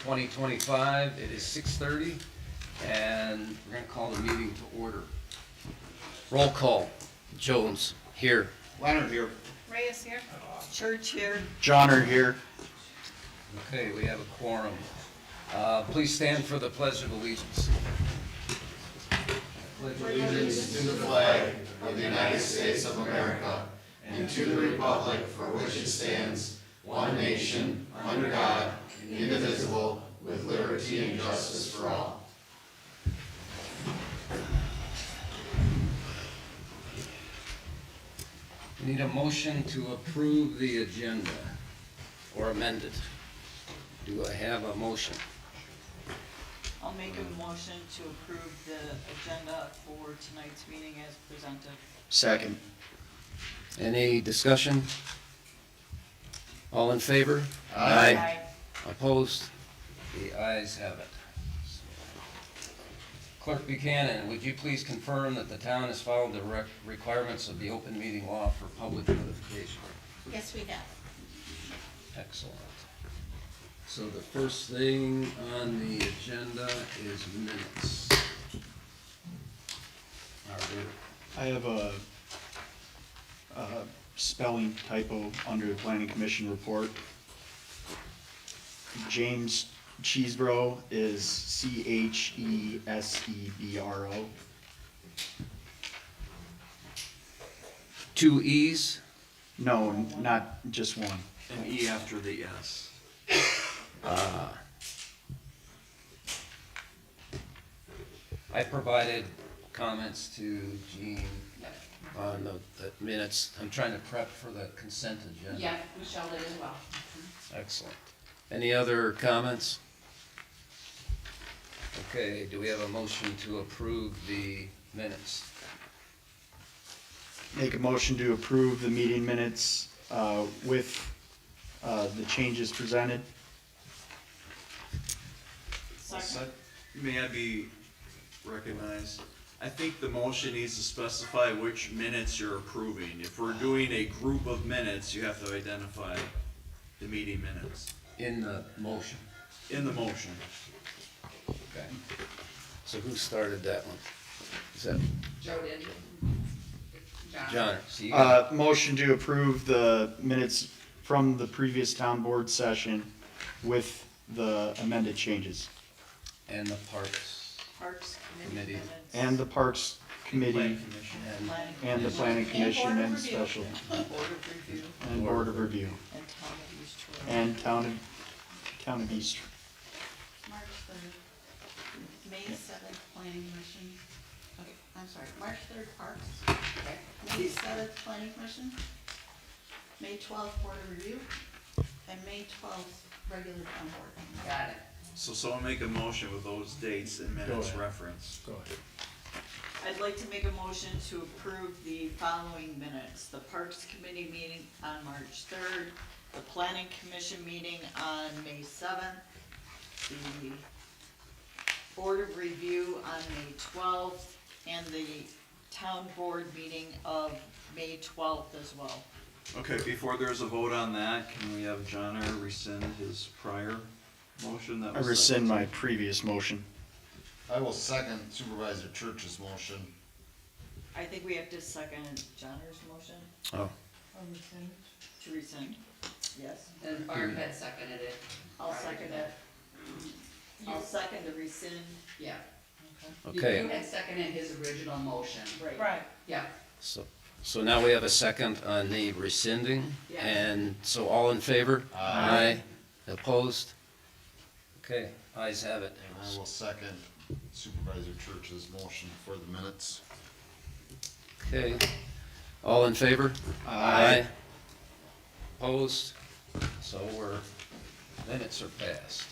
2025. It is 6:30, and we're going to call the meeting to order. Roll call. Jones, here. Leonard here. Reyes here. Church here. Johnner here. Okay, we have a quorum. Please stand for the Pledge of Allegiance. Allegiance to the flag of the United States of America and to the republic for which it stands, one nation, under God, indivisible, with liberty and justice for all. We need a motion to approve the agenda or amend it. Do I have a motion? I'll make a motion to approve the agenda for tonight's meeting as presented. Second. Any discussion? All in favor? Aye. Opposed? The ayes have it. Clerk Buchanan, would you please confirm that the town has followed the requirements of the open meeting law for public notification? Yes, we have. Excellent. So the first thing on the agenda is minutes. I have a spelling typo under the planning commission report. James Cheesebro is Chesebro. Two E's. No, not just one. An E after the S. I provided comments to Jean on the minutes. I'm trying to prep for the consent agenda. Yeah, Michelle did as well. Excellent. Any other comments? Okay, do we have a motion to approve the minutes? Make a motion to approve the meeting minutes with the changes presented. Second. May I be recognized? I think the motion needs to specify which minutes you're approving. If we're doing a group of minutes, you have to identify the meeting minutes In the motion. in the motion. Okay. So who started that one? Is that Joe did. John? So you got Motion to approve the minutes from the previous town board session with the amended changes. and the Parks Parks Committee. Committee minutes. And the Parks Committee Planning Commission. and Planning and the Planning Commission Board of and Review. special, Board of Review and Board of Review, and Town of East Troy. and Town of East. March 3rd, May 7th, Planning Commission. Okay, I'm sorry, March 3rd, Parks. May 7th, Planning Commission. May 12th, Board of Review. And May 12th, regular town board. Got it. So someone make a motion with those dates and minutes ahead. referenced. Go ahead. I'd like to make a motion to approve the following minutes. The Parks Committee meeting on March 3rd, the Planning Commission meeting on May 7th, the Board of Review on May 12th, and the Town Board meeting of May 12th as well. Okay, before there's a vote on that, can we have John rescind his prior motion that I was rescind seconded? my previous motion. I will second Supervisor Church's motion. I think we have to second Johnner's motion oh, to rescind. Yes, And Barb had seconded it. I'll second it. I'll second to rescind. Yeah. okay. You had seconded his original motion. Right. Yeah. So now we have a second on the rescinding, Yeah. and so all in favor? Aye. Opposed? Okay, ayes have it. And I will second Supervisor Church's motion for the minutes. Okay, all in favor? Aye. Opposed? So minutes are passed.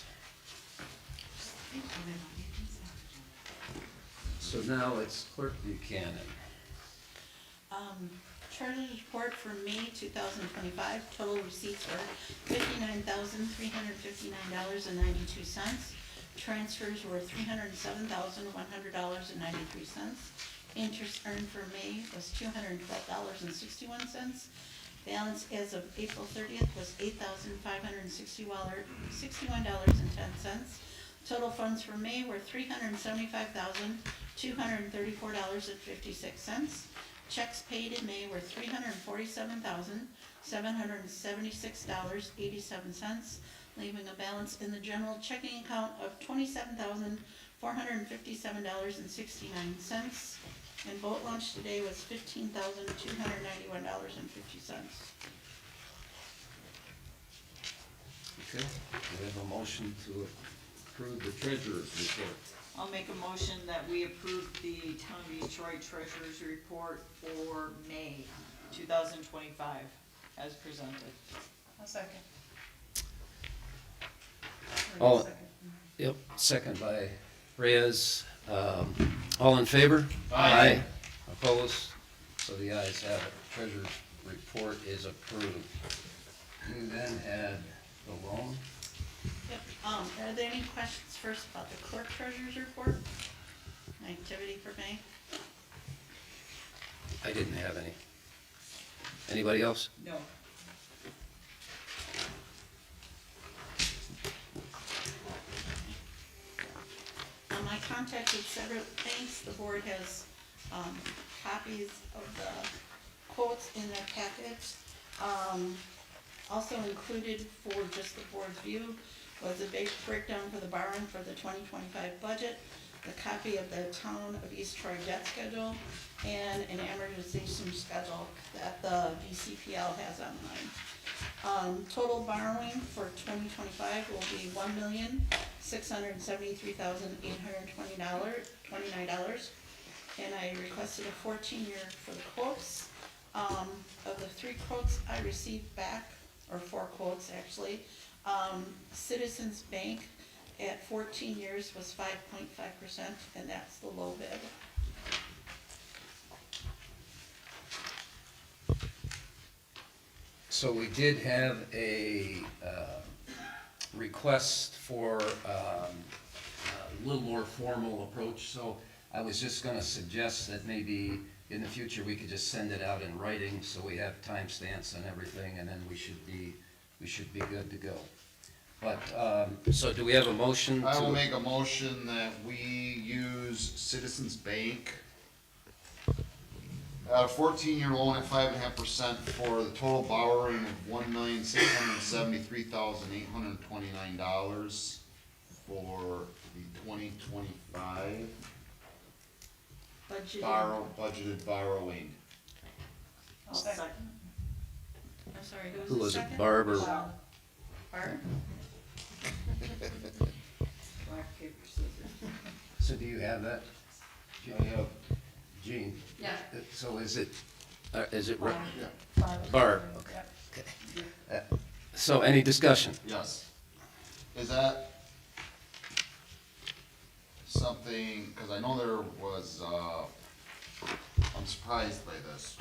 So now it's Clerk Buchanan. Treasurer's report for May 2025, total receipts were $59,359.92. Transfers were $307,100.93. Interest earned for May was $212.61. Balance as of April 30th was $8,561.10. Total funds for May were $375,234.56. Checks paid in May were $347,776.87, leaving a balance in the general checking account of $27,457.69. And boat launch today was $15,291.50. Okay, we have a motion to approve the treasurer's report. I'll make a motion that we approve the Town of Detroit Treasurer's Report for May 2025 as presented. I'll second. All, yep, second by Reyes. All in favor? Aye. Opposed? So the ayes have it. Treasurer's report is approved. You then add the loan. Yep, are there any questions first about the clerk treasurer's report? Activity for May? I didn't have any. Anybody else? No. I contacted several banks. The board has, copies of the quotes in their package. Also included for just the board's view was a big breakdown for the borrowing for the 2025 budget, the copy of the Town of East Troy debt schedule, and an amortization schedule that the VCPL has online. Total borrowing for 2025 will be $1,673,829, and I requested a 14-year for the quotes. Of the 3 quotes I received back, or 4 quotes actually, Citizens Bank at 14 years was 5.5%, and that's the low bid. So we did have a request for a little more formal approach, so I was just gonna suggest that maybe in the future we could just send it out in writing, so we have timestamps and everything, and then we should be good to go. But, so do we have a motion to? I will make a motion that we use Citizens Bank a 14-year loan at 5.5% for the total borrowing of $1,673,829 for the 2025 budgeted borrowing. I'll second. I'm sorry, who Who was was the it, second? Barb or? Barb? Rock, paper, scissors. So do you have that? Gene? Yeah. So is it, Re- Yeah. Barb? Okay. So any discussion? Yes. Is that something, because I know there was, I'm surprised by this.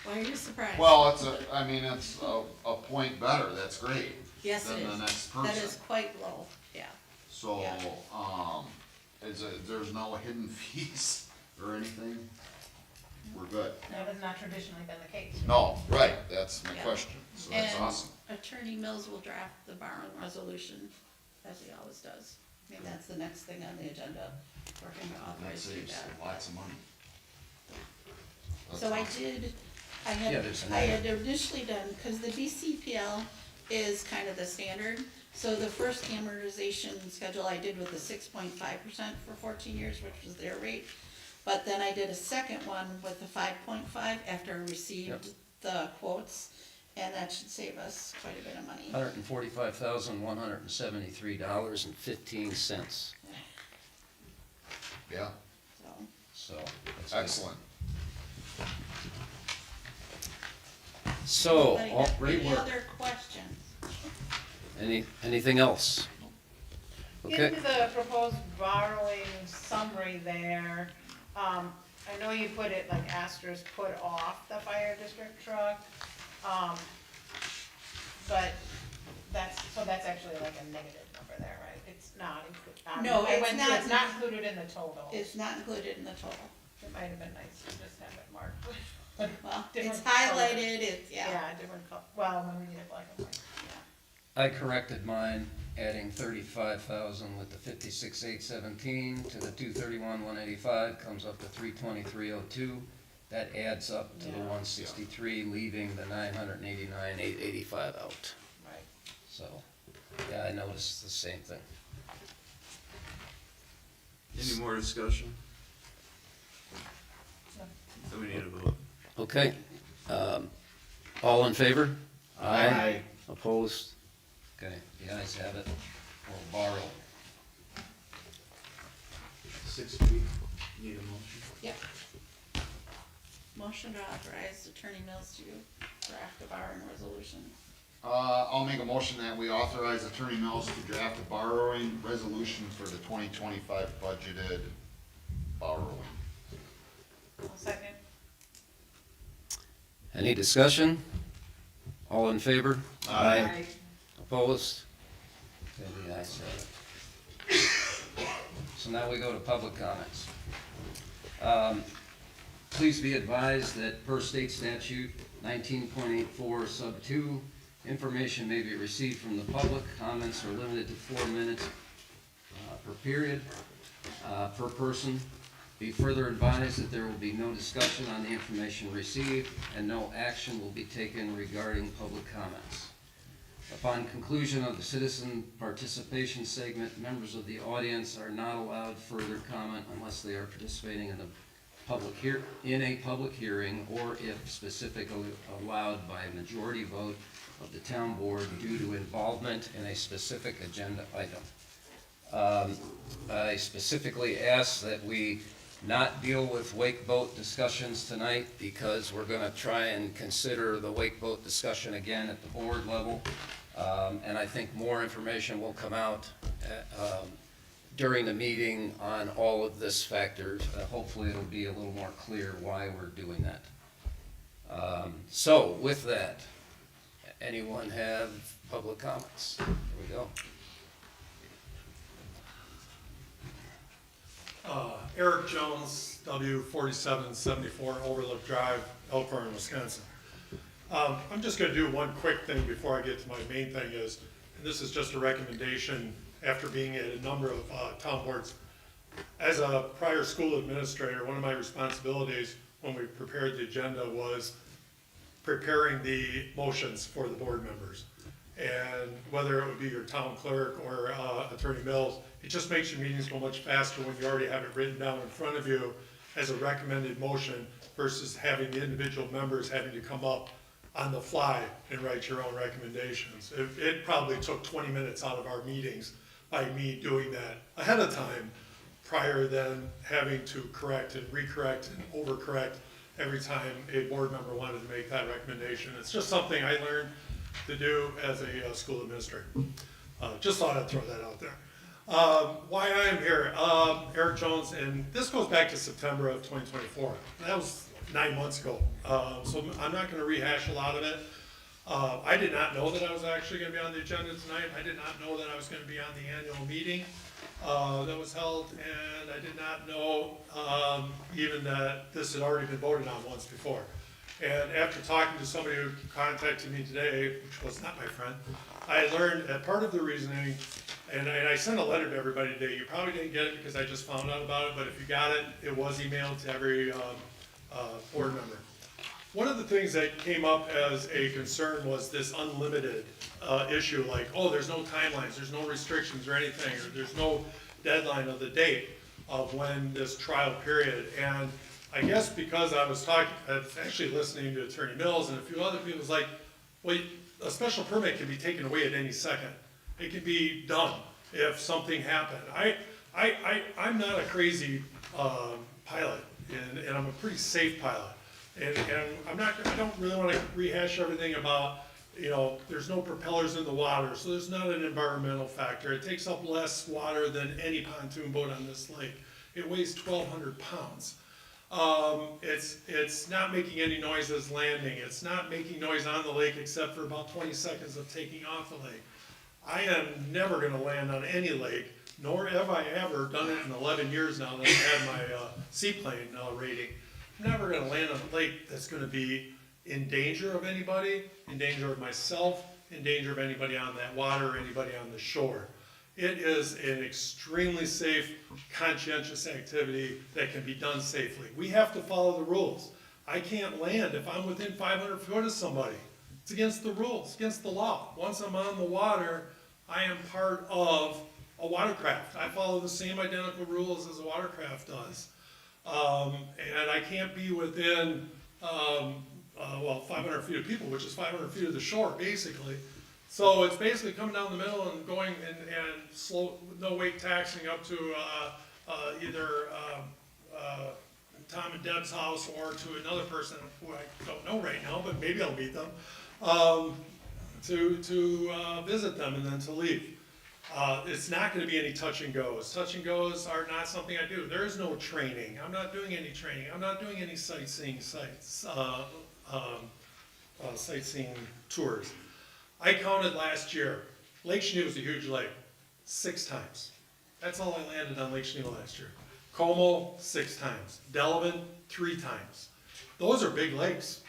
Why are you surprised? Well, it's a point better, that's great. Yes, it Than the is. next That person. is quite low, yeah. So, Yeah. there's no hidden fees or anything? We're good. That has not traditionally been the case. No, right, that's my Yeah. question, so that's And awesome. Attorney Mills will draft the borrowing resolution, as he always does. I mean, that's the next thing on the agenda, for him to That authorize to do saves that. lots of money. That's So I awesome. did, Yeah, there's an I had initially done, because the BCPL is kind of the standard. So the first amortization schedule I did with the 6.5% for 14 years, which was their rate. But then I did a second one with the 5.5 after I received the quotes, and that should save us quite a bit of money. $145,173.15. Yeah, So, So. that's good. excellent. So, anybody all- have great any work. other questions? Anything else? Okay, In the proposed borrowing summary there, I know you put it like asterisk put off the fire district truck, but that's actually like a negative number there, right? It's not included. No, it's not. It's not included in the total. It's not included in the total. It might have been nice to just have it marked. Well, it's Different highlighted, it's, yeah. Yeah, different well, when we get black and white. I corrected mine, adding 35,000 with the 56,817 to the 231,185, comes up to 323,02. That adds up to the Yeah. 163, leaving the 989,885 out. Right. So, yeah, I noticed the same thing. Any more discussion? No. Then we need a vote. Okay, all in favor? Aye. Opposed? Okay, the ayes have it. We'll borrow. 6 feet, need a motion? Yep. Motion to authorize Attorney Mills to draft a borrowing resolution. I'll make a motion that we authorize Attorney Mills to draft a borrowing resolution for the 2025 budgeted borrowing. I'll second. Any discussion? All in favor? Aye. Opposed? Okay, the ayes have it. So now we go to public comments. Please be advised that per state statute 19.84 sub 2, information may be received from the public. Comments are limited to 4 minutes per period, per person. Be further advised that there will be no discussion on the information received and no action will be taken regarding public comments. Upon conclusion of the citizen participation segment, members of the audience are not allowed further comment unless they are participating in a public hearing or if specifically allowed by a majority vote of the town board due to involvement in a specific agenda item. I specifically ask that we not deal with wake boat discussions tonight because we're gonna try and consider the wake boat discussion again at the board level. And I think more information will come out during the meeting on all of this factors. Hopefully it'll be a little more clear why we're doing that. So with that, anyone have public comments? Here we go. Eric Jones, W4774 Overlook Drive, Elkhorn, Wisconsin. I'm just gonna do one quick thing before I get to my main thing is, and this is just a recommendation after being at a number of town boards. As a prior school administrator, one of my responsibilities when we prepared the agenda was preparing the motions for the board members. And whether it would be your town clerk or Attorney Mills, it just makes your meetings go much faster when you already have it written down in front of you as a recommended motion versus having the individual members having to come up on the fly and write your own recommendations. It probably took 20 minutes out of our meetings by me doing that ahead of time, prior than having to correct and recorrect and overcorrect every time a board member wanted to make that recommendation. It's just something I learned to do as a school administrator. Just thought I'd throw that out there. Why I am here, Eric Jones, and this goes back to September of 2024. That was 9 months ago, so I'm not gonna rehash a lot of it. I did not know that I was actually gonna be on the agenda tonight. I did not know that I was gonna be on the annual meeting that was held, and I did not know even that this had already been voted on once before. And after talking to somebody who contacted me today, which was not my friend, I learned that part of the reasoning, and I sent a letter to everybody today, you probably didn't get it because I just found out about it, but if you got it, it was emailed to every board member. One of the things that came up as a concern was this unlimited issue, like, oh, there's no timelines, there's no restrictions or anything, or there's no deadline of the date of when this trial period. And I guess because I was actually listening to Attorney Mills and a few other people, was like, well, a special permit can be taken away at any second. It can be done if something happened. I'm not a crazy pilot, and I'm a pretty safe pilot. And I don't really want to rehash everything about, there's no propellers in the water, so there's not an environmental factor. It takes up less water than any pontoon boat on this lake. It weighs 1,200 pounds. It's not making any noise as landing. It's not making noise on the lake except for about 20 seconds of taking off the lake. I am never going to land on any lake, nor have I ever done it in 11 years now that I've had my seaplane rating. I'm never gonna land on a lake that's gonna be in danger of anybody, in danger of myself, in danger of anybody on that water, or anybody on the shore. It is an extremely safe, conscientious activity that can be done safely. We have to follow the rules. I can't land if I'm within 500 foot of somebody. It's against the rules, against the law. Once I'm on the water, I am part of a watercraft. I follow the same identical rules as a watercraft does. And I can't be within, 500 feet of people, which is 500 feet of the shore, basically. So it's basically coming down the middle and going and slow, no weight taxing up to either Tom and Deb's house or to another person who I don't know right now, but maybe I'll meet them, to visit them and then to leave. It's not gonna be any touch and goes. Touch and goes are not something I do. There is no training. I'm not doing any training. I'm not doing any sightseeing sites, sightseeing tours. I counted last year, Lake Geneva is a huge lake, 6 times. That's all I landed on Lake Geneva last year. Como, 6 times. Delavan, 3 times. Those are big lakes.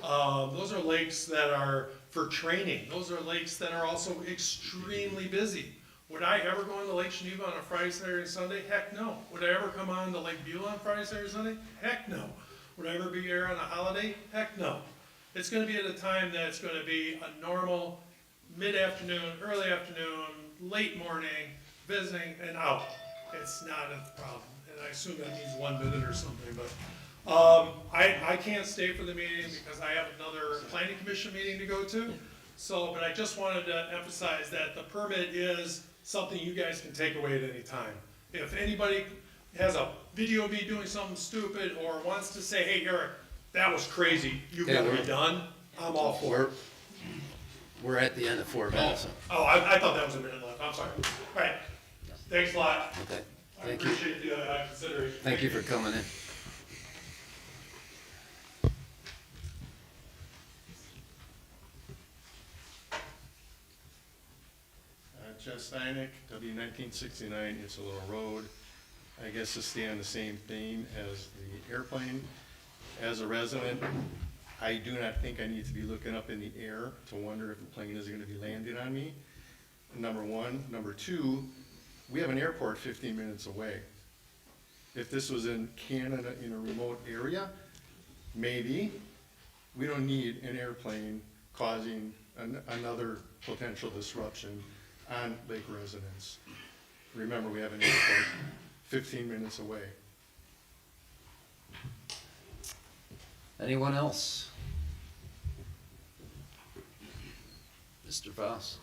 Those are lakes that are for training. Those are lakes that are also extremely busy. Would I ever go into Lake Geneva on a Friday, Saturday, and Sunday? Heck no. Would I ever come on to Lake Beulah on Friday, Saturday, Sunday? Heck no. Would I ever be here on a holiday? Heck no. It's gonna be at a time that's gonna be a normal mid-afternoon, early afternoon, late morning, visiting and out. It's not a problem. And I assume that means 1 minute or something, but I can't stay for the meeting because I have another planning commission meeting to go to. So, but I just wanted to emphasize that the permit is something you guys can take away at any time. If anybody has a video of me doing something stupid or wants to say, hey, Eric, that was crazy, you've got to be done, I'm all for it. We're at the end of 4 minutes. Oh, I thought that was a minute left, I'm sorry. All right, thanks a lot. Okay, I thank you. appreciate the consideration. Thank you for coming in. Jeff Steineck, W 1969, It's a Little Road. I guess to stay on the same theme as the airplane. As a resident, I do not think I need to be looking up in the air to wonder if the plane is gonna be landing on me. Number one. Number two, we have an airport 15 minutes away. If this was in Canada in a remote area, maybe. We don't need an airplane causing another potential disruption on lake residents. Remember, we have an airport 15 minutes away. Anyone else? Mr. Voss?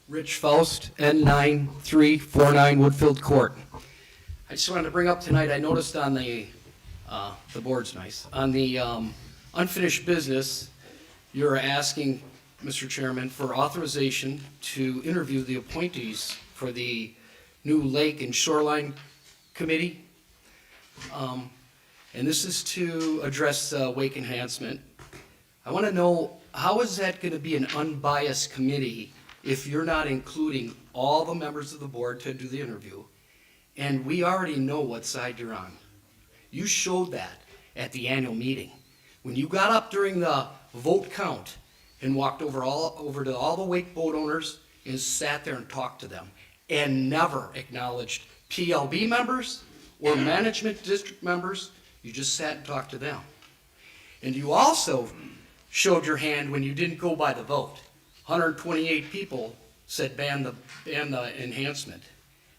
Rich Faust, N9349 Woodfield Court. I just wanted to bring up tonight, I noticed on the board's nice, on the unfinished business, you're asking, Mr. Chairman, for authorization to interview the appointees for the new Lake and Shoreline Committee. And this is to address wake enhancement. I want to know, how is that going to be an unbiased committee if you're not including all the members of the board to do the interview? And we already know what side you're on. You showed that at the annual meeting. When you got up during the vote count and walked over to all the wake boat owners and sat there and talked to them and never acknowledged PLB members or management district members, you just sat and talked to them. And you also showed your hand when you didn't go by the vote. 128 people said ban the enhancement.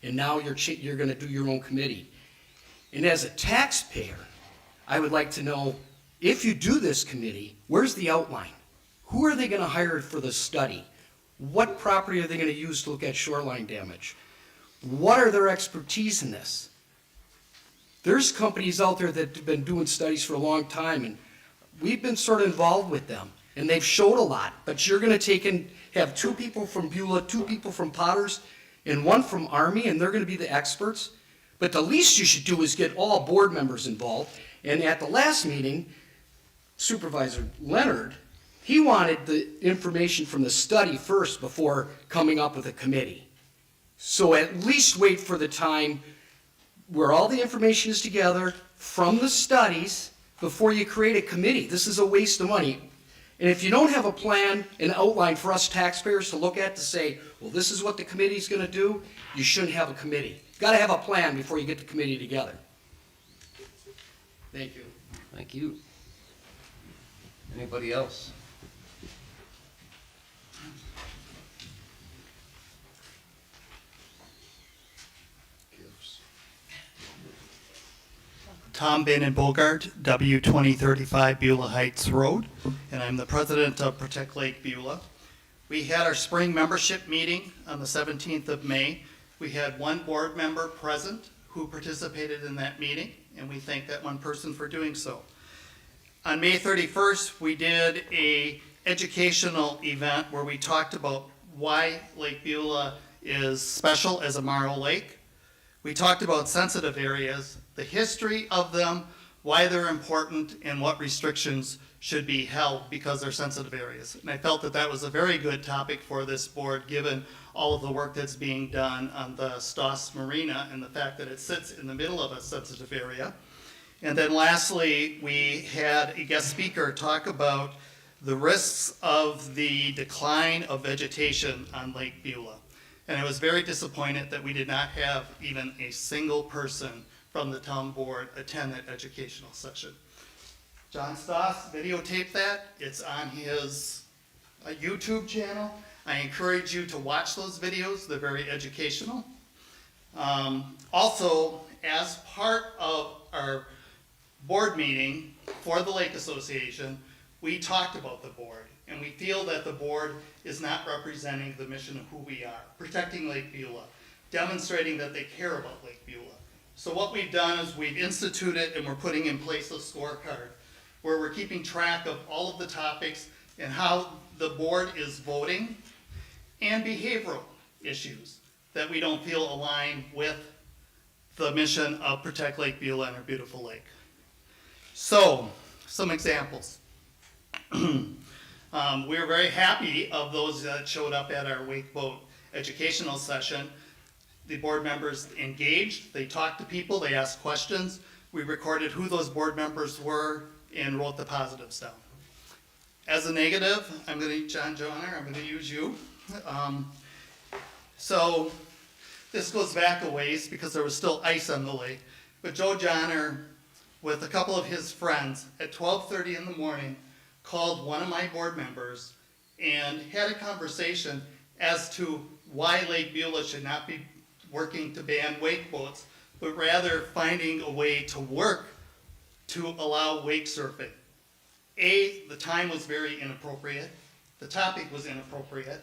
And now you're gonna do your own committee. And as a taxpayer, I would like to know, if you do this committee, where's the outline? Who are they gonna hire for the study? What property are they gonna use to look at shoreline damage? What are their expertise in this? There's companies out there that have been doing studies for a long time, and we've been sort of involved with them, and they've showed a lot, but you're gonna take and have 2 people from Beulah, 2 people from Potters, and 1 from Army, and they're gonna be the experts? But the least you should do is get all board members involved. And at the last meeting, Supervisor Leonard, he wanted the information from the study first before coming up with a committee. So at least wait for the time where all the information is together from the studies before you create a committee. This is a waste of money. And if you don't have a plan, an outline for us taxpayers to look at to say, well, this is what the committee's gonna do, you shouldn't have a committee. You gotta have a plan before you get the committee together. Thank you. Thank you. Anybody else? Tom Bannon Bogart, W 2035 Beulah Heights Road, and I'm the president of Protect Lake Beulah. We had our spring membership meeting on the 17th of May. We had one board member present who participated in that meeting, and we thank that one person for doing so. On May 31st, we did a educational event where we talked about why Lake Beulah is special as a Morrow Lake. We talked about sensitive areas, the history of them, why they're important, and what restrictions should be held because they're sensitive areas. And I felt that that was a very good topic for this board, given all of the work that's being done on the Stoss Marina and the fact that it sits in the middle of a sensitive area. And then lastly, we had a guest speaker talk about the risks of the decline of vegetation on Lake Beulah. And I was very disappointed that we did not have even a single person from the town board attend that educational session. John Stoss videotaped that. It's on his YouTube channel. I encourage you to watch those videos. They're very educational. Also, as part of our board meeting for the Lake Association, we talked about the board, and we feel that the board is not representing the mission of who we are, protecting Lake Beulah, demonstrating that they care about Lake Beulah. So what we've done is we've instituted and we're putting in place a scorecard where we're keeping track of all of the topics and how the board is voting and behavioral issues that we don't feel align with the mission of Protect Lake Beulah and our beautiful lake. So, some examples. We're very happy of those that showed up at our wake boat educational session. The board members engaged, they talked to people, they asked questions. We recorded who those board members were and wrote the positives down. As a negative, I'm gonna, John Joyner, I'm gonna use you. So this goes back a ways because there was still ice on the lake, but Joe Joyner, with a couple of his friends at 12:30 in the morning, called one of my board members and had a conversation as to why Lake Beulah should not be working to ban wake boats, but rather finding a way to work to allow wake surfing. The time was very inappropriate, the topic was inappropriate,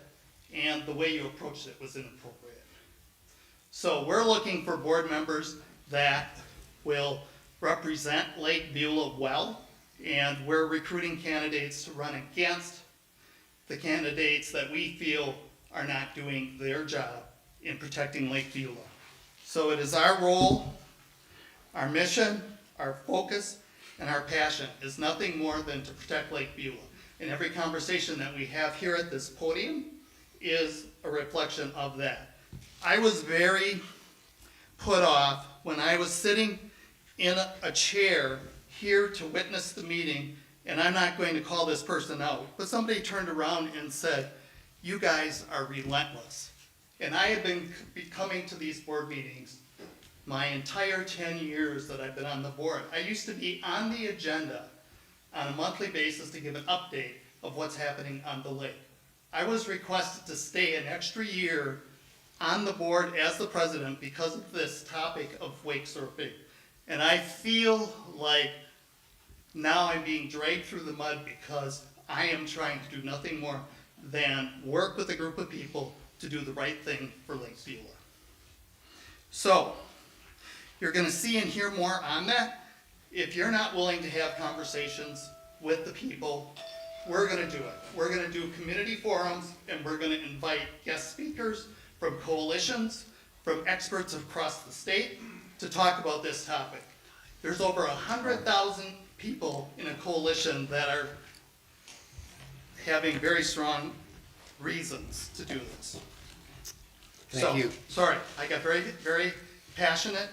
and the way you approached it was inappropriate. So we're looking for board members that will represent Lake Beulah well, and we're recruiting candidates to run against the candidates that we feel are not doing their job in protecting Lake Beulah. So it is our role, our mission, our focus, and our passion is nothing more than to protect Lake Beulah. And every conversation that we have here at this podium is a reflection of that. I was very put off when I was sitting in a chair here to witness the meeting, and I'm not going to call this person out, but somebody turned around and said, "You guys are relentless." And I have been coming to these board meetings my entire 10 years that I've been on the board. I used to be on the agenda on a monthly basis to give an update of what's happening on the lake. I was requested to stay an extra year on the board as the president because of this topic of wake surfing. And I feel like now I'm being dragged through the mud because I am trying to do nothing more than work with a group of people to do the right thing for Lake Beulah. So, you're gonna see and hear more on that. If you're not willing to have conversations with the people, we're gonna do it. We're gonna do community forums, and we're gonna invite guest speakers from coalitions, from experts across the state to talk about this topic. There's over 100,000 people in a coalition that are having very strong reasons to do this. Thank you. Sorry, I got very, very passionate.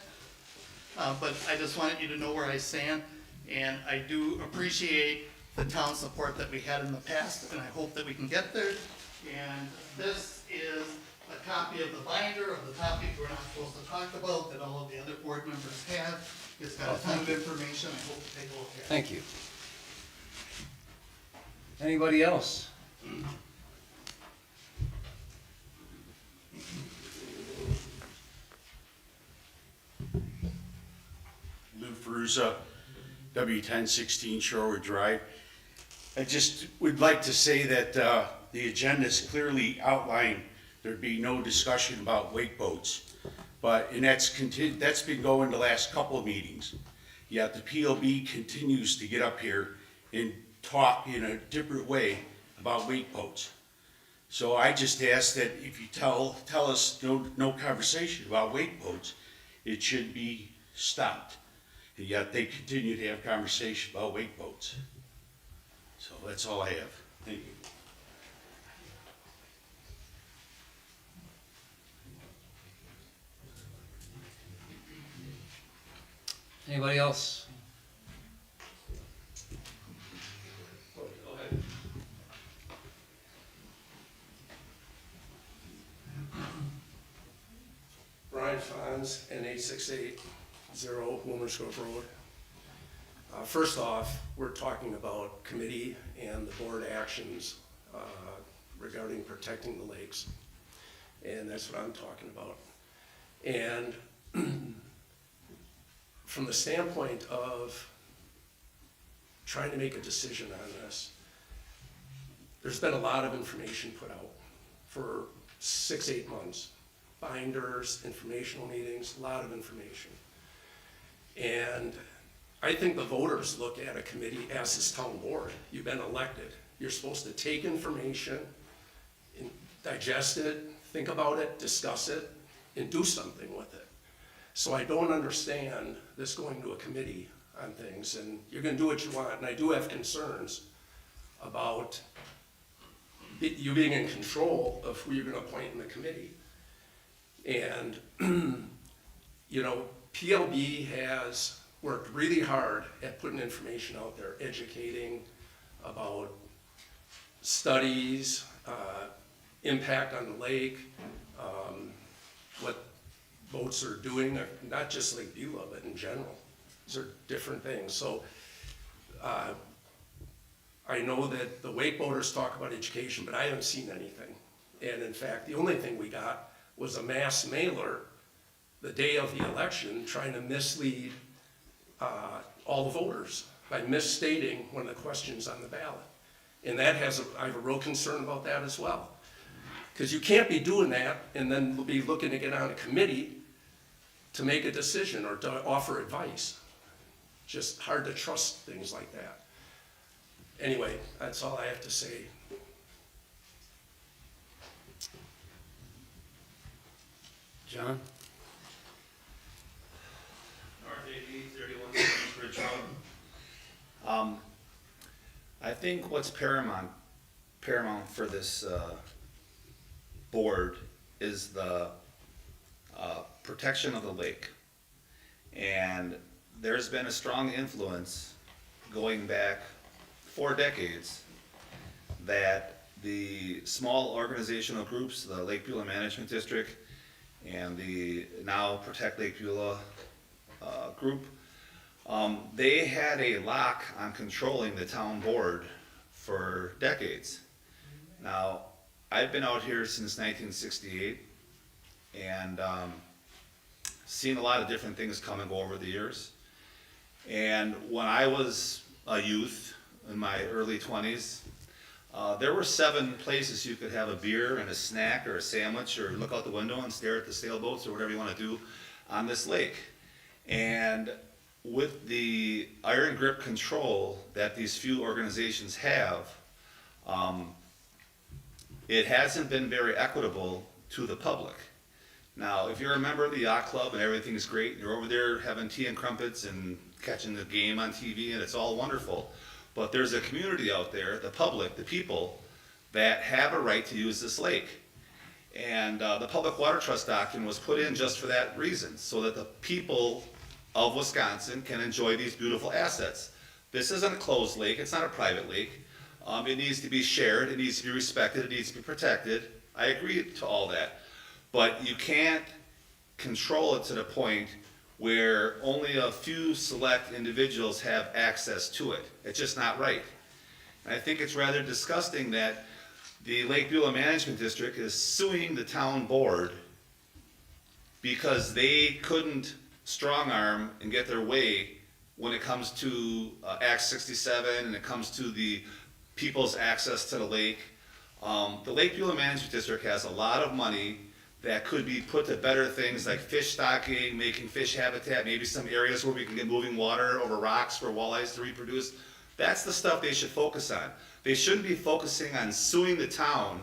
but I just wanted you to know where I stand. And I do appreciate the town support that we had in the past, and I hope that we can get there. And this is a copy of the binder of the topic we're not supposed to talk about that all of the other board members have. It's got a ton of information. I hope to take a look at it. Thank you. Anybody else? Lou Ferruza, W1016 Shorewood Drive. I just would like to say that the agenda is clearly outlined. There'd be no discussion about wake boats. And that's been going the last couple of meetings. Yet the PLB continues to get up here and talk in a different way about wake boats. So I just ask that if you tell us no conversation about wake boats, it should be stopped. And yet they continue to have conversation about wake boats. So that's all I have. Thank you. Anybody else? Brian Fonz, N8680 Woolmer's Grove Road. First off, we're talking about committee and the board actions regarding protecting the lakes. And that's what I'm talking about. And from the standpoint of trying to make a decision on this, there's been a lot of information put out for 6-8 months. Binders, informational meetings, a lot of information. And I think the voters look at a committee as this town board. You've been elected. You're supposed to take information, and digest it, think about it, discuss it, and do something with it. So I don't understand this going to a committee on things, and you're gonna do what you want, and I do have concerns about you being in control of who you're gonna appoint in the committee. And, you know, PLB has worked really hard at putting information out there, educating about studies, impact on the lake, what boats are doing, not just Lake Beulah, but in general. These are different things. So I know that the wake boaters talk about education, but I haven't seen anything. And in fact, the only thing we got was a mass mailer the day of the election trying to mislead all the voters by misstating one of the questions on the ballot. And that I have a real concern about that as well. Because you can't be doing that and then be looking to get on a committee to make a decision or to offer advice. Just hard to trust things like that. Anyway, that's all I have to say. John? I think what's paramount for this board is the protection of the lake. And there's been a strong influence going back 4 decades that the small organizational groups, the Lake Beulah Management District and the now Protect Lake Beulah group, they had a lock on controlling the town board for decades. Now, I've been out here since 1968 and seen a lot of different things come and go over the years. And when I was a youth in my early 20s, there were 7 places you could have a beer and a snack or a sandwich or look out the window and stare at the sailboats or whatever you want to do on this lake. And with the iron grip control that these few organizations have, it hasn't been very equitable to the public. Now, if you're a member of the yacht club and everything's great, you're over there having tea and crumpets and catching the game on TV and it's all wonderful. But there's a community out there, the public, the people, that have a right to use this lake. And the Public Water Trust doctrine was put in just for that reason, so that the people of Wisconsin can enjoy these beautiful assets. This isn't a closed lake, it's not a private lake. It needs to be shared, it needs to be respected, it needs to be protected. I agree to all that. But you can't control it to the point where only a few select individuals have access to it. It's just not right. And I think it's rather disgusting that the Lake Beulah Management District is suing the town board because they couldn't strong arm and get their way when it comes to Act 67 and it comes to the people's access to the lake. The Lake Beulah Management District has a lot of money that could be put to better things like fish stocking, making fish habitat, maybe some areas where we can get moving water over rocks for walleyes to reproduce. That's the stuff they should focus on. They shouldn't be focusing on suing the town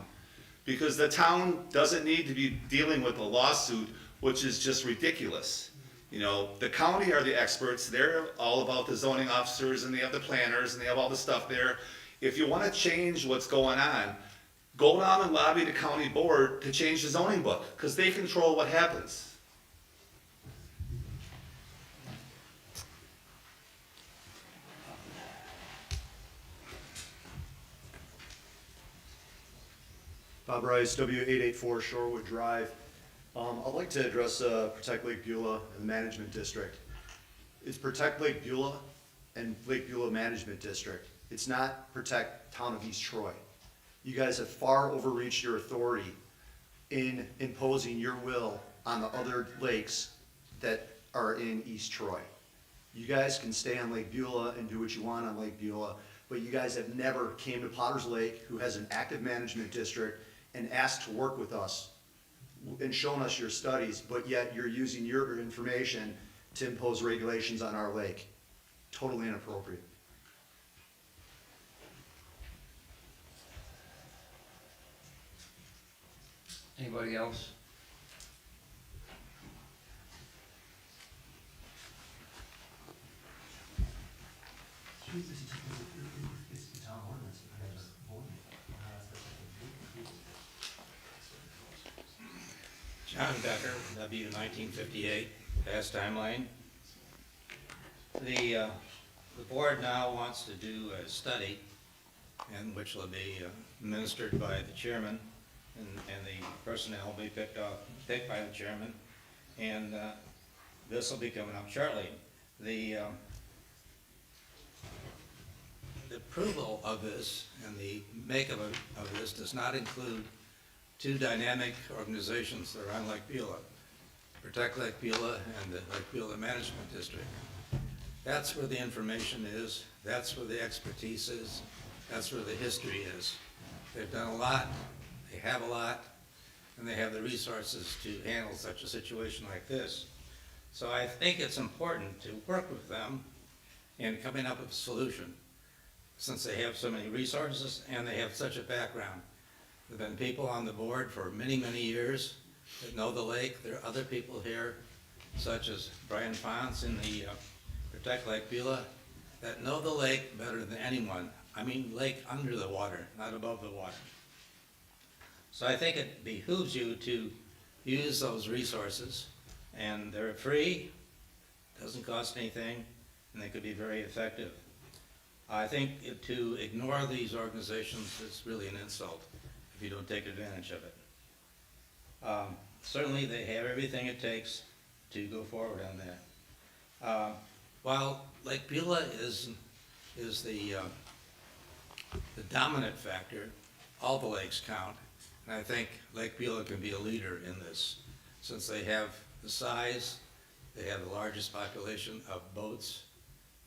because the town doesn't need to be dealing with a lawsuit, which is just ridiculous. You know, the county are the experts. They're all about the zoning officers and they have the planners and they have all the stuff there. If you want to change what's going on, go down and lobby the county board to change the zoning book because they control what happens. Bob Rice, W884 Shorewood Drive. I'd like to address Protect Lake Beulah and the Management District. It's Protect Lake Beulah and Lake Beulah Management District. It's not Protect Town of East Troy. You guys have far overreached your authority in imposing your will on the other lakes that are in East Troy. You guys can stay on Lake Beulah and do what you want on Lake Beulah, but you guys have never came to Potter's Lake, who has an active management district, and asked to work with us and shown us your studies, but yet you're using your information to impose regulations on our lake. Totally inappropriate. Anybody else? John Becker, W1958, Pastime Lane. The board now wants to do a study, and which will be administered by the chairman, and the personnel will be picked by the chairman, and this will be coming up shortly. The approval of this and the makeup of this does not include two dynamic organizations that are on Lake Beulah, Protect Lake Beulah and the Lake Beulah Management District. That's where the information is, that's where the expertise is, that's where the history is. They've done a lot, they have a lot, and they have the resources to handle such a situation like this. So I think it's important to work with them in coming up with a solution, since they have so many resources and they have such a background. There have been people on the board for many, many years that know the lake. There are other people here, such as Brian Fonce in the Protect Lake Beulah, that know the lake better than anyone. I mean lake under the water, not above the water. So I think it behooves you to use those resources, and they're free, doesn't cost anything, and they could be very effective. I think to ignore these organizations is really an insult if you don't take advantage of it. Certainly they have everything it takes to go forward on that. While Lake Beulah is the dominant factor, all the lakes count, and I think Lake Beulah can be a leader in this, since they have the size, they have the largest population of boats.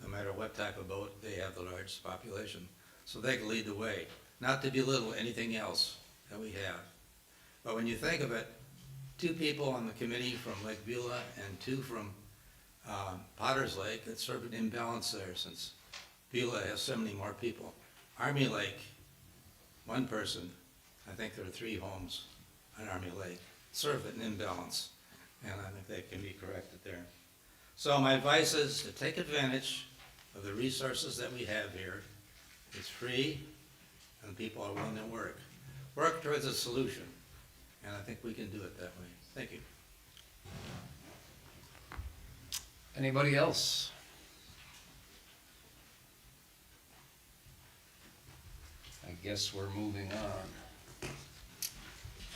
No matter what type of boat, they have the largest population. So they can lead the way, not to belittle anything else that we have. But when you think of it, 2 people on the committee from Lake Beulah and 2 from Potter's Lake, it's sort of an imbalance there, since Beulah has so many more people. Army Lake, 1 person, I think there are 3 homes on Army Lake. It's sort of an imbalance, and I think that can be corrected there. So my advice is to take advantage of the resources that we have here. It's free, and people are willing to work. Work towards a solution, and I think we can do it that way. Thank you. Anybody else? I guess we're moving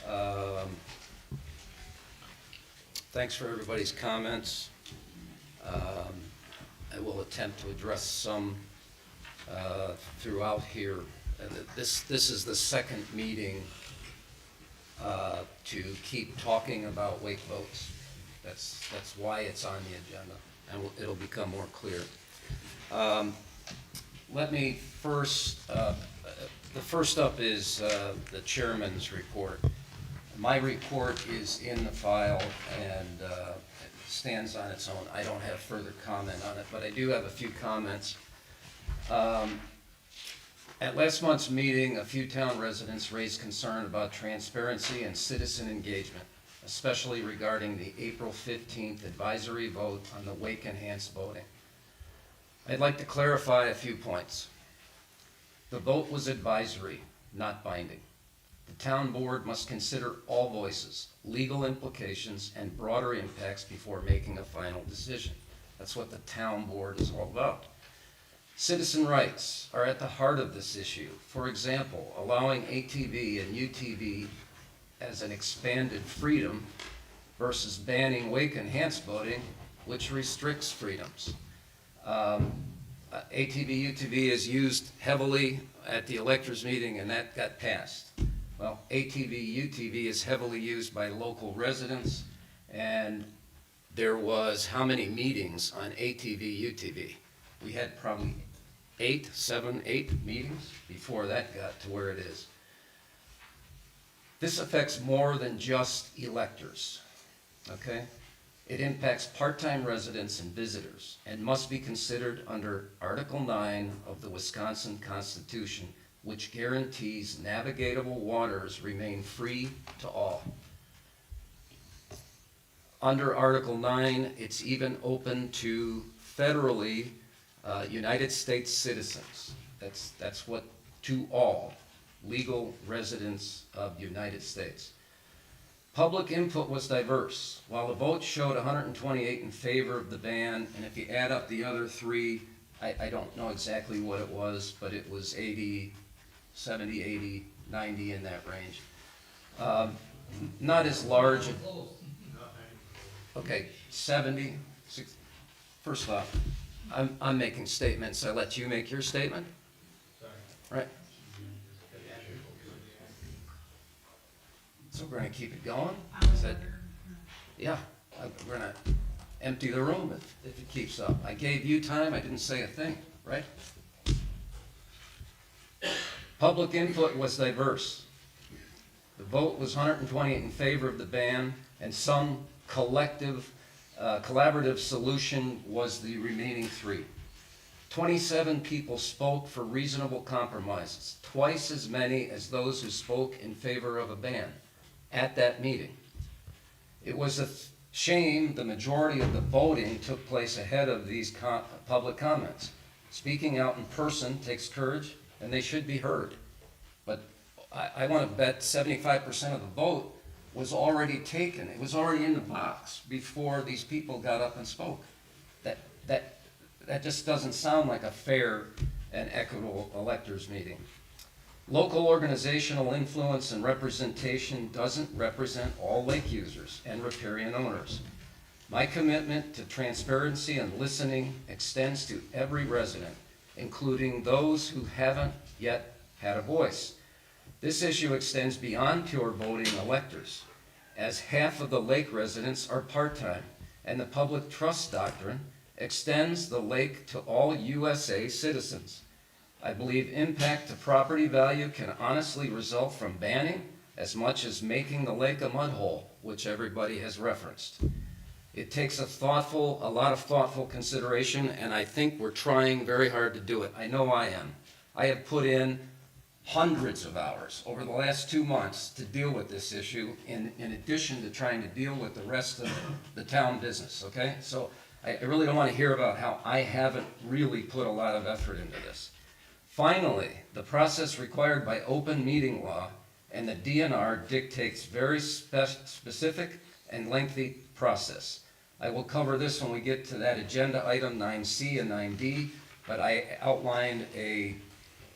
on. Thanks for everybody's comments. I will attempt to address some throughout here. This is the second meeting to keep talking about wake votes. That's why it's on the agenda, and it'll become more clear. Let me first, the first up is the chairman's report. My report is in the file and stands on its own. I don't have further comment on it, but I do have a few comments. At last month's meeting, a few town residents raised concern about transparency and citizen engagement, especially regarding the April 15th advisory vote on the wake enhanced voting. I'd like to clarify a few points. The vote was advisory, not binding. The town board must consider all voices, legal implications, and broader impacts before making a final decision. That's what the town board is all about. Citizen rights are at the heart of this issue. For example, allowing ATV and UTV as an expanded freedom versus banning wake enhanced voting, which restricts freedoms. ATV, UTV is used heavily at the electors meeting, and that got passed. Well, ATV, UTV is heavily used by local residents, and there was how many meetings on ATV, UTV? We had probably 7, 8 meetings before that got to where it is. This affects more than just electors, okay? It impacts part-time residents and visitors and must be considered under Article 9 of the Wisconsin Constitution, which guarantees navigatable waters remain free to all. Under Article 9, it's even open to federally United States citizens. That's what, to all legal residents of the United States. Public input was diverse. While the vote showed 128 in favor of the ban, and if you add up the other 3, I don't know exactly what it was, but it was 80, 70, 80, 90 in that range. Not as large. Okay, 70, 60. First off, I'm making statements. I let you make your statement? Right. So we're gonna keep it going? Is that, yeah, we're gonna empty the room if it keeps up. I gave you time, I didn't say a thing, right? Public input was diverse. The vote was 128 in favor of the ban, and some collaborative solution was the remaining 3. 27 people spoke for reasonable compromises, twice as many as those who spoke in favor of a ban at that meeting. It was a shame the majority of the voting took place ahead of these public comments. Speaking out in person takes courage, and they should be heard. But I want to bet 75% of the vote was already taken. It was already in the box before these people got up and spoke. That just doesn't sound like a fair and equitable electors meeting. Local organizational influence and representation doesn't represent all lake users and riparian owners. My commitment to transparency and listening extends to every resident, including those who haven't yet had a voice. This issue extends beyond pure voting electors, as half of the lake residents are part-time, and the public trust doctrine extends the lake to all USA citizens. I believe impact to property value can honestly result from banning as much as making the lake a mud hole, which everybody has referenced. It takes a lot of thoughtful consideration, and I think we're trying very hard to do it. I know I am. I have put in hundreds of hours over the last 2 months to deal with this issue in addition to trying to deal with the rest of the town business, okay? So I really don't want to hear about how I haven't really put a lot of effort into this. Finally, the process required by open meeting law and the DNR dictates very specific and lengthy process. I will cover this when we get to that agenda item 9C and 9D, but I outlined a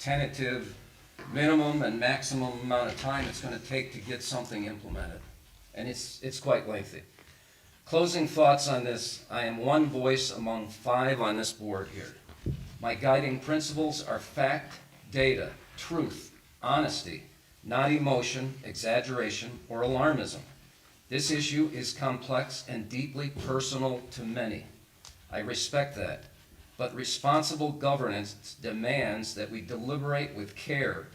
tentative minimum and maximum amount of time it's gonna take to get something implemented. And it's quite lengthy. Closing thoughts on this, I am one voice among 5 on this board here. My guiding principles are fact, data, truth, honesty, not emotion, exaggeration, or alarmism. This issue is complex and deeply personal to many. I respect that, but responsible governance demands that we deliberate with care,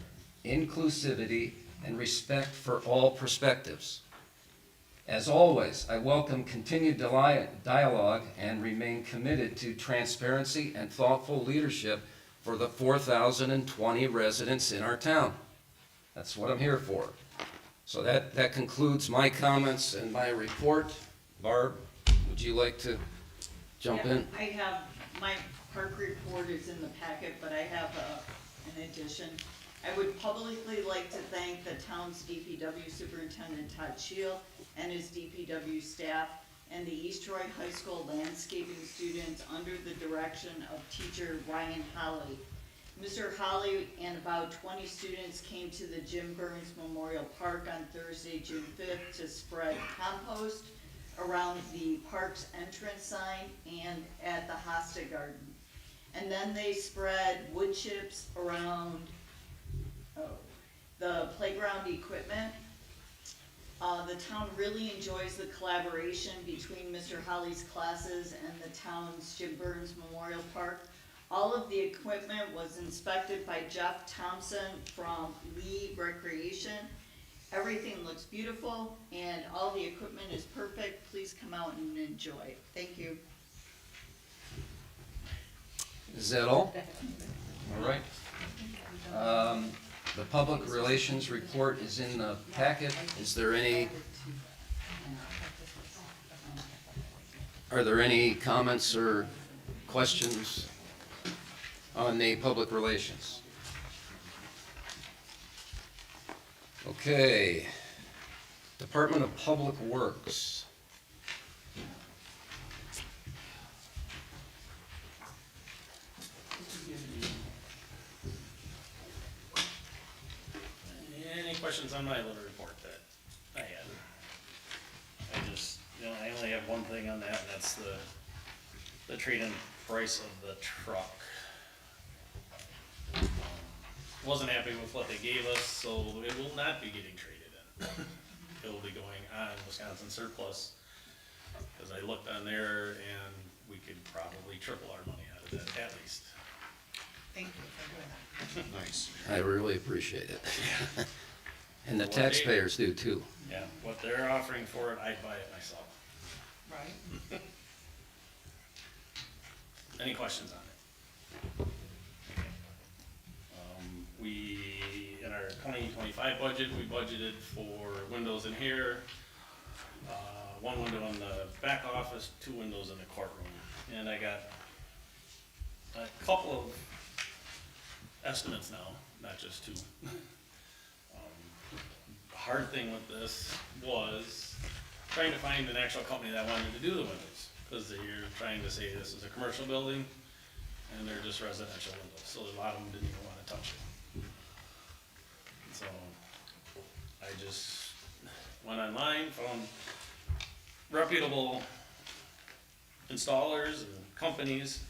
inclusivity, and respect for all perspectives. As always, I welcome continued dialogue and remain committed to transparency and thoughtful leadership for the 4,020 residents in our town. That's what I'm here for. So that concludes my comments and my report. Barb, would you like to jump Yeah, in? I have, my park report is in the packet, but I have an addition. I would publicly like to thank the town's DPW Superintendent Todd Shield and his DPW staff and the East Troy High School landscaping students under the direction of teacher Ryan Holly. Mr. Holly and about 20 students came to the Jim Burns Memorial Park on Thursday, June 5th to spread compost around the park's entrance sign and at the Hosta Garden. And then they spread wood chips around the playground equipment. The town really enjoys the collaboration between Mr. Holly's classes and the town's Jim Burns Memorial Park. All of the equipment was inspected by Jeff Thompson from Lee Recreation. Everything looks beautiful and all the equipment is perfect. Please come out and enjoy. Thank you. Is that all? All right. The public relations report is in the packet. Are there any comments or questions on the public relations? Okay. Department of Public Works. Any questions on my little report that I had? I just, I only have one thing on that, and that's the trade-in price of the truck. Wasn't happy with what they gave us, so it will not be getting traded in. It will be going on Wisconsin surplus, because I looked on there and we could probably triple our money out of that at least. Thank you for doing that. Nice. I really appreciate it. And the What they- taxpayers do too. Yeah, what they're offering for it, I'd buy it myself. Right? Any questions on it? We, in our 2025 budget, we budgeted for windows in here, one window in the back office, 2 windows in the courtroom. And I got a couple of estimates now, not just 2. Hard thing with this was trying to find an actual company that wanted to do the windows, because you're trying to say this is a commercial building, and they're just residential windows, so a lot of them didn't even want to touch it. So I just went online, found reputable installers and companies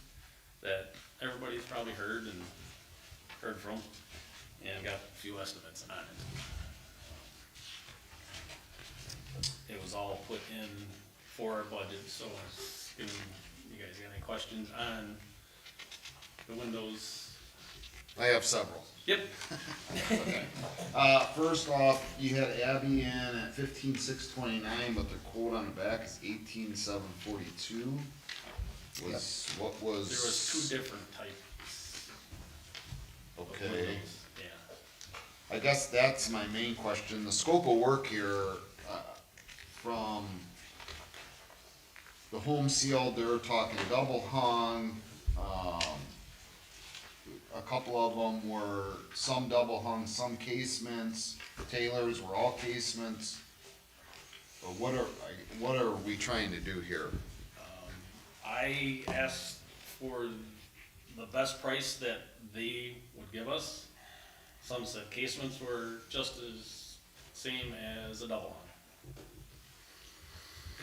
that everybody's probably heard from, and got a few estimates on it. It was all put in for our budget, so you guys got any questions on the windows? I have several. Yep. Okay. First off, you had Abby in at 15,629, but the quote on the back is 18,742. What was? There was 2 different types of Okay. windows, yeah. I guess that's my main question. The scope of work here, from the home seal, they're talking double hung. A couple of them were some double hung, some casements. Taylor's were all casements. But what are we trying to do here? I asked for the best price that they would give us. Some said casements were just as same as a double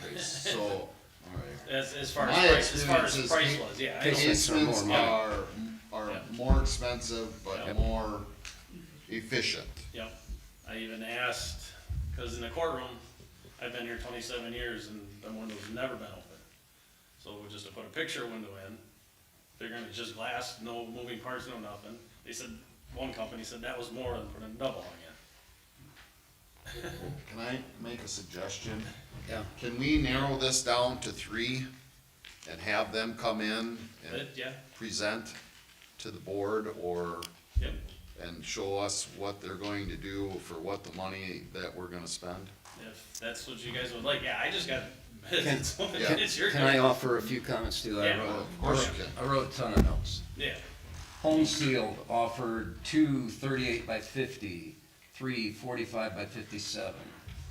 hung. Okay, so, all right. As far My as price experience is was, yeah. I know. Casements more are Yeah. more expensive, but Yep. more efficient. Yep, I even asked, cause in the courtroom, I've been here 27 years and the window's never been open. So just to put a picture window in, figuring it's just glass, no moving parts, no nothing. They said, one company said that was more than putting a double hung in. Can I make a suggestion? Yeah. Can we narrow this down to 3 and have them come in But, and yeah, present to the board or, yep, and show us what they're going to do for what the money that we're gonna spend? if that's what you guys would like, yeah, I just got, Can- it's your. Can I offer a few comments too? Yeah. Of course you can. I wrote a ton of notes. Yeah, Home Sealed offered 2 38 by 50, 3 45 by 57.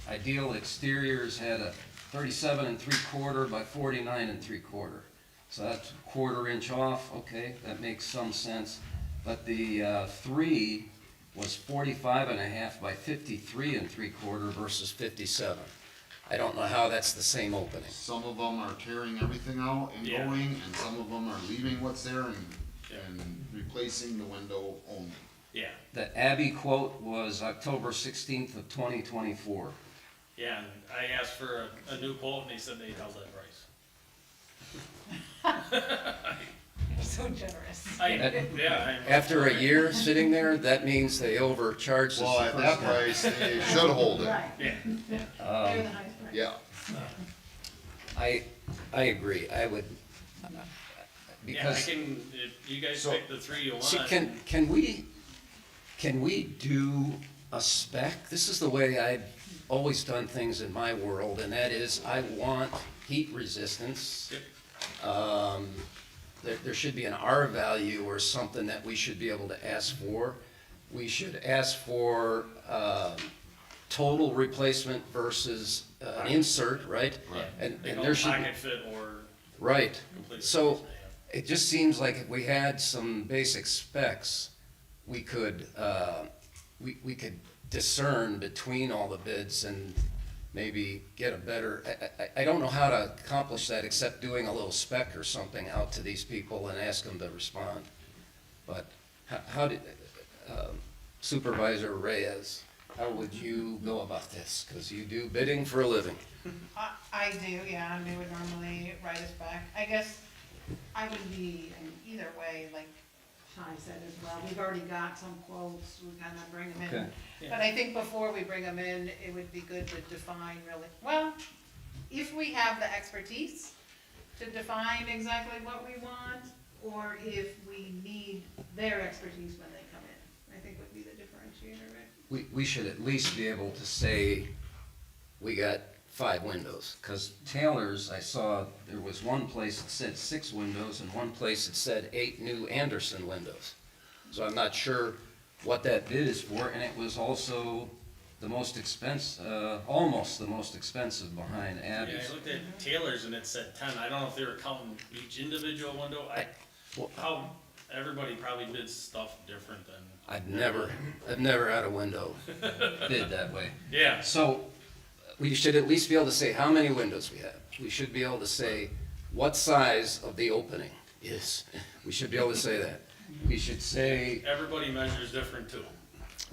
Ideal Exteriors had a 37 3/4 by 49 3/4. So that's a 1/4 inch off, okay, that makes some sense. But the 3 was 45.5 by 53 3/4 versus 57. I don't know how that's the same opening. Some of them are tearing everything out and Yeah. going, and some of them are leaving what's there Yeah. and replacing the window only. yeah, The Abbey quote was October 16th of 2024. yeah, and I asked for a new quote and they said they held that price. You're so generous. Yeah. After a year sitting there, that means they overcharged us Well, the at first that time. price, they should hold it. Right, Yeah, they're the highest price. Yeah. I agree, I would, yeah, I because, can, if you guys So- pick the 3 you want. see, can we do a spec? This is the way I've always done things in my world, and that is, I want heat resistance. Yep. There should be an R value or something that we should be able to ask for. We should ask for, total replacement versus an insert, right? Right. And They and call there it should be. pocket fit or Right, complete so replacement, yeah. it just seems like if we had some basic specs, we could, we could discern between all the bids and maybe get a better, I don't know how to accomplish that except doing a little spec or something out to these people and ask them to respond. But how did, Supervisor Reyes, how would you go about this? Because you do bidding for a living. I do, yeah, and they would normally write us back. I guess I would be in either way, like Shai said as well. We've already got some quotes, we kind of bring them Okay. in. But I think before we bring them in, it would be good to define really, well, if we have the expertise to define exactly what we want, or if we need their expertise when they come in, I think would be the differentiator, right? We should at least be able to say, we got 5 windows, because Taylor's, I saw, there was one place that said 6 windows, and one place that said 8 new Anderson windows. So I'm not sure what that bid is for, and it was also the most almost the most expensive behind Yeah, Abby's. I looked at Taylor's and it said 10, I don't know if they were counting each individual window, how, everybody probably bids stuff different than. I've never had a window bid that way. Yeah, So, we should at least be able to say how many windows we have. We should be able to say what size of the opening is. We should be able to say that. We should say, everybody measures different too.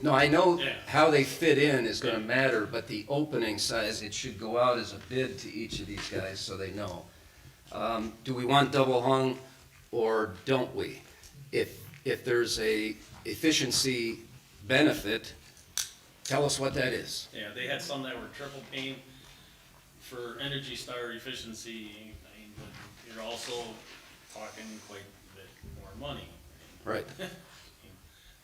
no, I know Yeah. how they fit in is gonna matter, but the opening size, it should go out as a bid to each of these guys so they know. Do we want double hung or don't we? If there's a efficiency benefit, tell us what that is. Yeah, they had some that were triple pane for Energy Star efficiency, I mean, but you're also talking quite a bit more money. Right.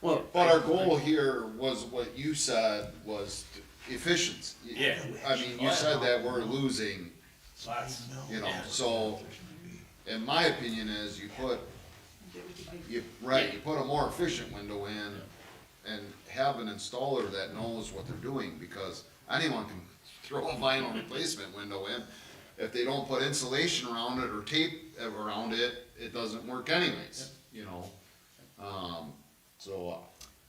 Well, But our goal here was what you said was efficiency. Yeah. I mean, you said that we're losing, Lots. you know, so, in my opinion is you put a more efficient window in and have an installer that knows what they're doing, because anyone can throw a vinyl replacement window in if they don't put insulation around it or tape around it, it doesn't work anyways, you know? So,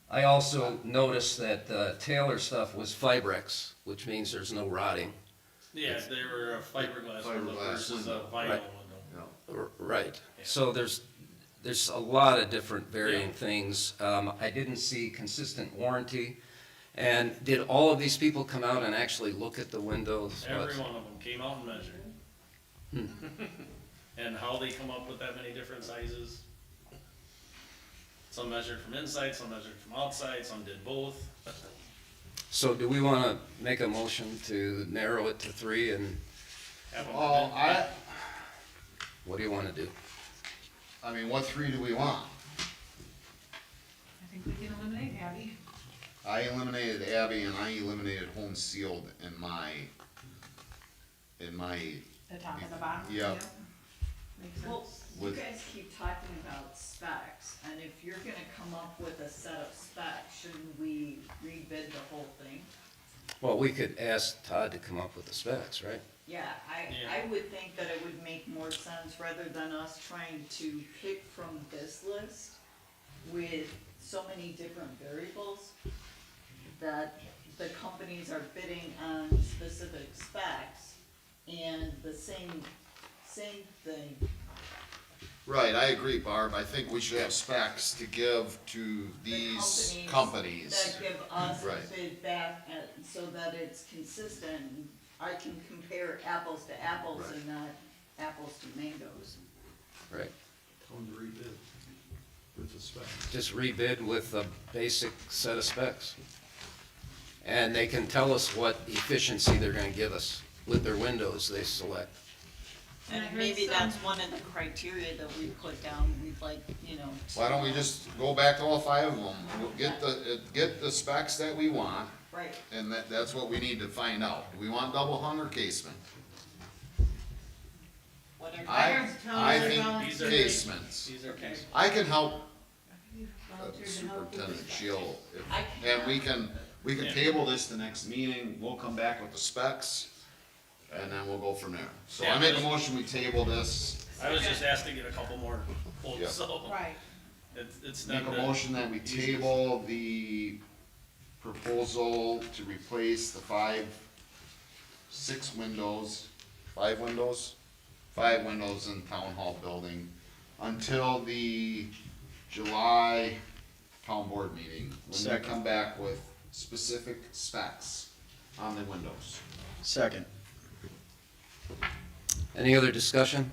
I also noticed that the Taylor stuff was Fibrex, which means there's no rotting. Yeah, they were a fiberglass window Fiberglass versus a window. vinyl Right. window. Right, so there's a lot of different varying things. I didn't see consistent warranty. And did all of these people come out and actually look at the windows? Every one of them came out and measured. And how they come up with that many different sizes. Some measured from inside, some measured from outside, some did both. So do we wanna make a motion to narrow it to 3, and Have them oh, come in. what do you wanna do? I mean, what 3 do we want? I think we can eliminate Abby. I eliminated Abby and I eliminated Home Sealed in my, The top and the bottom? Yep. Makes Well, sense. you With- guys keep talking about specs, and if you're gonna come up with a set of specs, shouldn't we rebid the whole thing? Well, we could ask Todd to come up with the specs, right? Yeah, Yeah. I would think that it would make more sense rather than us trying to pick from this list with so many different variables that the companies are bidding on specific specs and the same thing. Right, I agree, Barb. I think we should have specs to give to The these companies. That give us Right. a bid back so that it's consistent. I can compare apples to apples Right. and not apples to mangoes. Right. Tell them to rebid with the spec. Just rebid with a basic set of specs. And they can tell us what efficiency they're gonna give us with their windows they select. And I And heard maybe some- that's one of the criteria that we put down, we'd like, you know. Why don't we just go back to all 5 of them? We'll get the specs that we want, Right, and that's what we need to find out. Do we want double hung or casement? whatever. I These are think volunteers. casements. These are case. I can help Volunteered to help with Superintendent this. Shield, if- I and we can Yeah. table this the next meeting, we'll come back with the specs, and then we'll go from there. So Yeah, I make a just- motion, we table this, I was just asked to get a couple more Yeah. quotes, so Right. it's make not a the motion that we easiest. table the proposal to replace the 5 windows in Town Hall building until the July town board meeting, when they Second. come back with specific specs on the windows. Second. Any other discussion?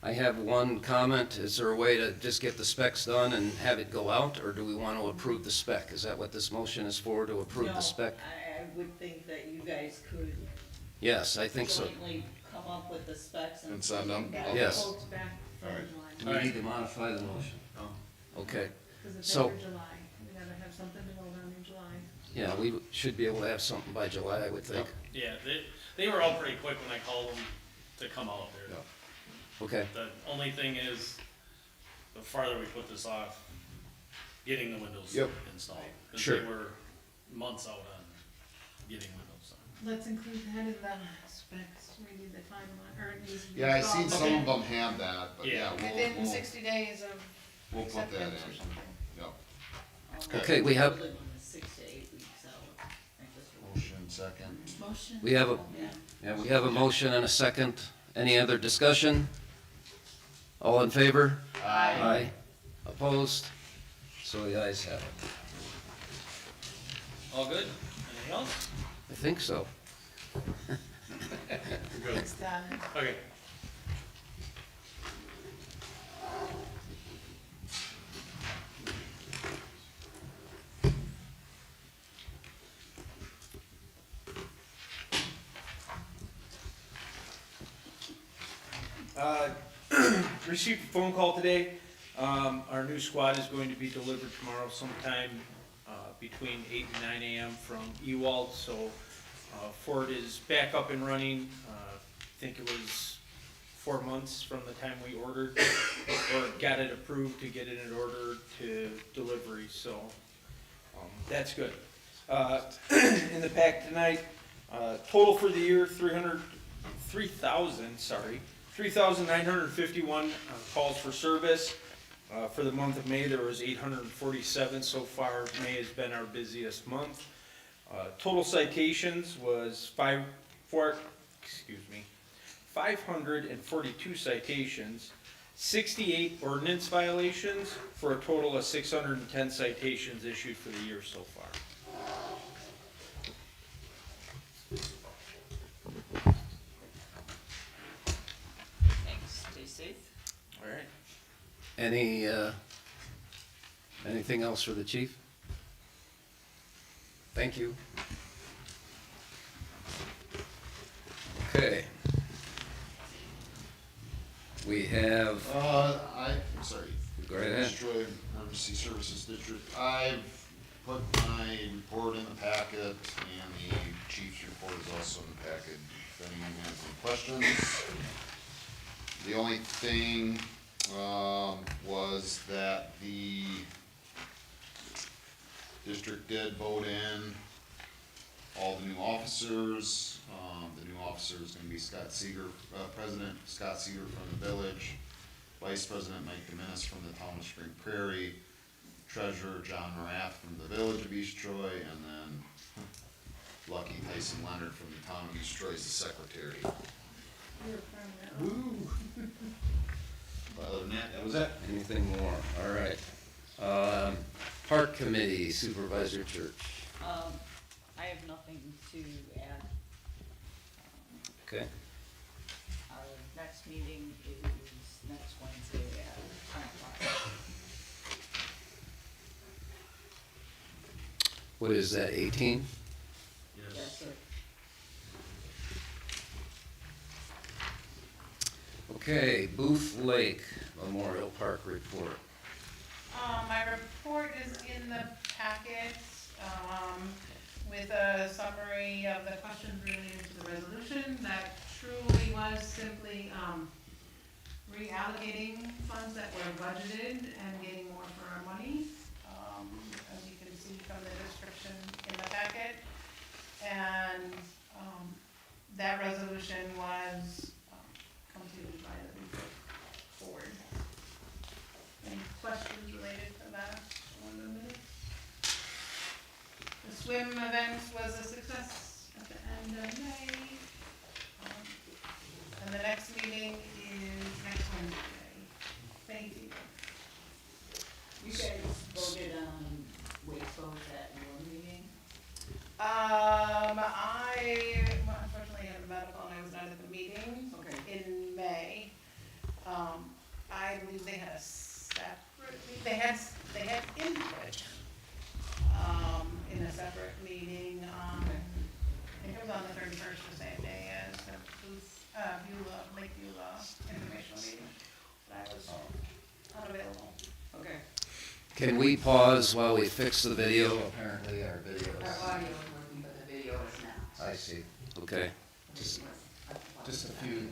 I have one comment. Is there a way to just get the specs done and have it go out, or do we want to approve the spec? Is that what this motion is for, to approve No, the spec? I would think that you guys could Yes, I think so. jointly come up with the specs and. And send them? back. Okay. Yes. Quotes back from All right. July. Do we need to modify the motion? Okay, Because it's So- after July. We gotta have something to vote on in July. yeah, we should be able to have something by July, I would think. Yeah, they were all pretty quick when I called them to come out there. Yeah. Okay, The only thing is, the farther we put this off, getting the windows Yep. installed. 'Cause Sure. they were months out on getting windows on. Let's include that in the specs. We need the timeline, or it needs to be. Yeah, I seen installed some of them have that, but yeah, Within we'll, 60 days of we'll put that acceptance or in. something. Yep. Okay, we have- Building one is 6 to 8 weeks out. I just- Motion second. Motion? We have a- Yeah. yeah, we have a motion and a second. Any other discussion? All in favor? Aye. Opposed? So the ayes have it. All good? Anything else? I think so. It's done. Okay. Received a phone call today. Our new squad is going to be delivered tomorrow sometime between 8 and 9 a.m. from Ewald. So Ford is back up and running. I think it was 4 months from the time we ordered or got it approved to get it in order to delivery. So that's good. In the pack tonight, total for the year, 3,951 calls for service. For the month of May, there was 847 so far. May has been our busiest month. Total citations was 542 citations, 68 ordinance violations, for a total of 610 citations issued for the year so far. Thanks, stay safe. All right. Anything else for the chief? Thank you. Okay. We have, I'm sorry. Go right ahead. Destroyed Emergency Services District. I've put my report in the packet, and the chief's report is also in the packet, if anyone has any questions. The only thing, was that the district did vote in all the new officers. The new officer is gonna be Scott Seeger, President Scott Seeger from the village, Vice President Mike Deminis from the town of Spring Prairie, Treasurer John Morath from the village of East Troy, and then Lucky Tyson Leonard from the town of East Troy is the secretary. But other than that, that was it. anything more? All right. Park Committee Supervisor Church. I have nothing to add. Okay. Our next meeting is next Wednesday at 10 o'clock. What is that, 18? Yes, sir. Okay, Booth Lake Memorial Park report. My report is in the packet, with a summary of the questions related to the resolution. That truly was simply, reallocating funds that were budgeted and getting more for our money, as you can see from the description in the packet. And, that resolution was, completed by the board. Any questions related to that on the minutes? The swim event was a success at the end of May. And the next meeting is next Wednesday. Thank you. You guys voted on Waco at your meeting? I unfortunately had a medical and I was not at the meeting Okay. in May. I believe they had a separate, they had input, in a separate meeting, I think it was on the 31st, the same day as the Lake Beulah informational meeting, but I was unavailable. Okay. Can we pause while we fix the video? Apparently our video is. Our audio is working, but the video is not. I see. Okay. Just a few